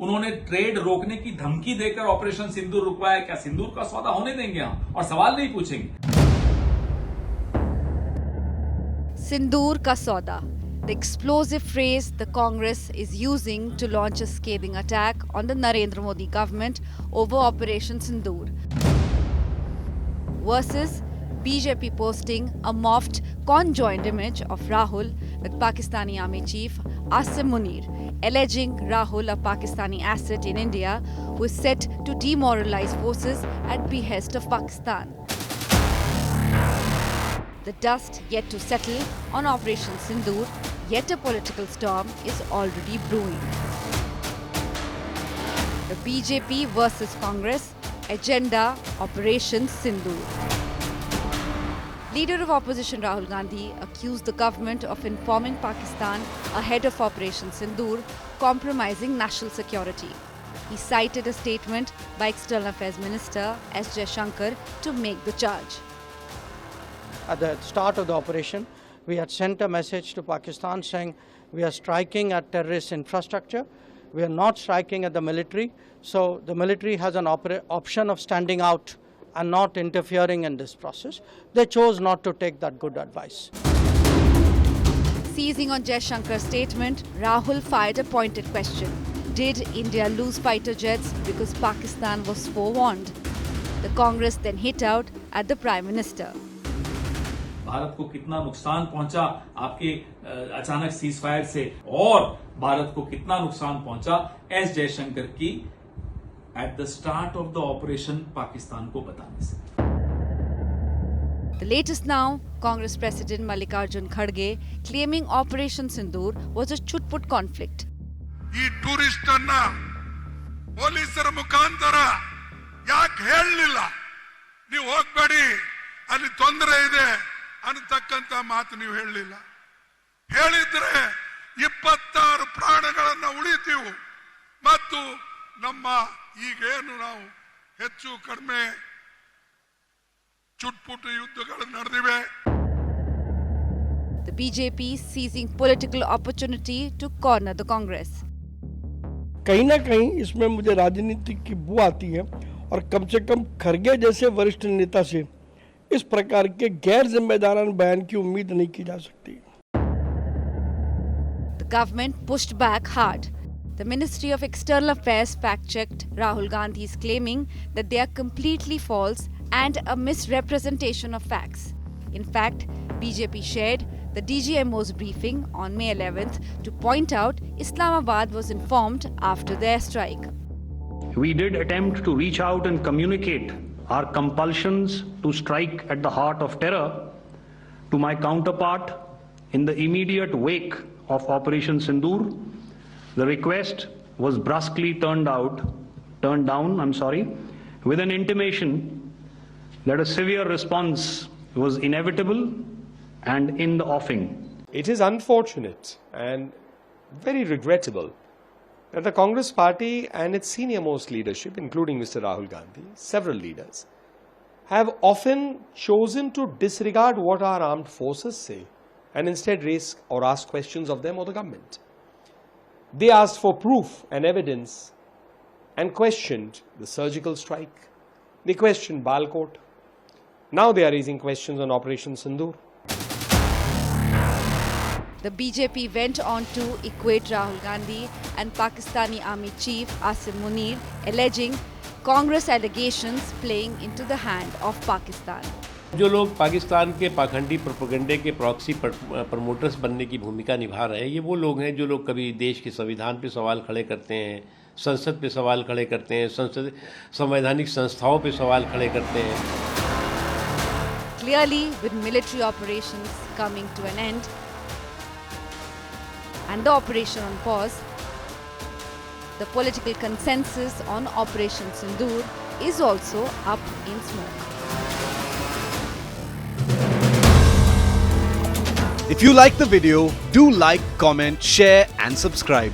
उन्होंने ट्रेड रोकने की धमकी देकर ऑपरेशन सिंदूर रुकवाया। क्या सिंदूर का सौदा होने देंगे हम और सवाल नहीं पूछेंगे? Sindoor ka sauda, the explosive phrase the Congress is using to launch a scathing attack on the Narendra Modi government over Operation Sindoor. Versus BJP posting a morphed conjoined image of Rahul with Pakistani Army Chief Asim Munir, alleging Rahul, a Pakistani asset in India, who is set to demoralize forces at behest of Pakistan. The dust yet to settle on Operation Sindoor, yet a political storm is already brewing. The BJP versus Congress agenda Operation Sindoor. Leader of opposition Rahul Gandhi accused the government of informing Pakistan ahead of Operation Sindoor, compromising national security. He cited a statement by External Affairs Minister S. Jaishankar to make the charge. At the start of the operation, we had sent a message to Pakistan saying we are striking at terrorist infrastructure. We are not striking at the military. So the military has an option of standing out and not interfering in this process. They chose not to take that good advice. Seizing on Jaishankar's statement, Rahul fired a pointed question. Did India lose fighter jets because Pakistan was forewarned? The Congress then hit out at the Prime Minister. Bharat को कितना नुकसान पहुंचा आपके अचानक cease fire से, और भारत को कितना नुकसान पहुंचा एस जयशंकर की at the start of the operation Pakistan को बताने से. The latest now, Congress President Mallikarjun Kharge claiming Operation Sindoor was a chut-put conflict. ಈ ಟೂರಿಸ್ಟ್ ಅನ್ನ ಪೊಲೀಸರ ಮುಖಾಂತರ ಯಾಕೆ ಹೇಳಲಿಲ್ಲ? ನೀವು ಹೋಗಬೇಡಿ, ಅಲ್ಲಿ ತೊಂದರೆ ಇದೆ ಅನ್ನತಕ್ಕಂತ ಮಾತು ನೀವು ಹೇಳಲಿಲ್ಲ. ಹೇಳಿದ್ರೆ 26 ಪ್ರಾಣಗಳನ್ನ ಉಳಿತೀವು ಮತ್ತು ನಮ್ಮ ಈಗೇನು ನಾವು ಹೆಚ್ಚು ಕಡಿಮೆ ಚುಟ್ಪುಟ್ ಯುದ್ಧಗಳು ನಡೆದಿವೆ. The BJP seizing political opportunity to corner the Congress. कहीं ना कहीं इसमें मुझे राजनीति की बू आती है, और कम से कम खरगे जैसे वरिष्ठ नेता से इस प्रकार के गैर जिम्मेदाराना बयान की उम्मीद नहीं की जा सकती. The government pushed back hard. The Ministry of External Affairs fact-checked Rahul Gandhi's claiming that they are completely false and a misrepresentation of facts. In fact, BJP shared the DGMO's briefing on May 11th to point out Islamabad was informed after the airstrike. We did attempt to reach out and communicate our compulsions to strike at the heart of terror to my counterpart in the immediate wake of Operation Sindoor. The request was brusquely turned down, with an intimation that a severe response was inevitable and in the offing. It is unfortunate and very regrettable that the Congress party and its senior-most leadership, including Mr. Rahul Gandhi, several leaders, have often chosen to disregard what our armed forces say and instead raise or ask questions of them or the government. They asked for proof and evidence and questioned the surgical strike. They questioned Balkot. Now they are raising questions on Operation Sindoor. The BJP went on to equate Rahul Gandhi and Pakistani Army Chief Asim Munir, alleging Congress allegations playing into the hand of Pakistan. जो लोग पाकिस्तान के पाखंडी प्रोपेगेंडे के proxy promoters बनने की भूमिका निभा रहे हैं, ये वो लोग हैं जो लोग कभी देश के संविधान पे सवाल खड़े करते हैं, संसद पे सवाल खड़े करते हैं, संवैधानिक संस्थाओं पे सवाल खड़े करते हैं. Clearly, with military operations coming to an end and the operation on pause, the political consensus on Operation Sindoor is also up in smoke. If you like the video, do like, comment, share and subscribe.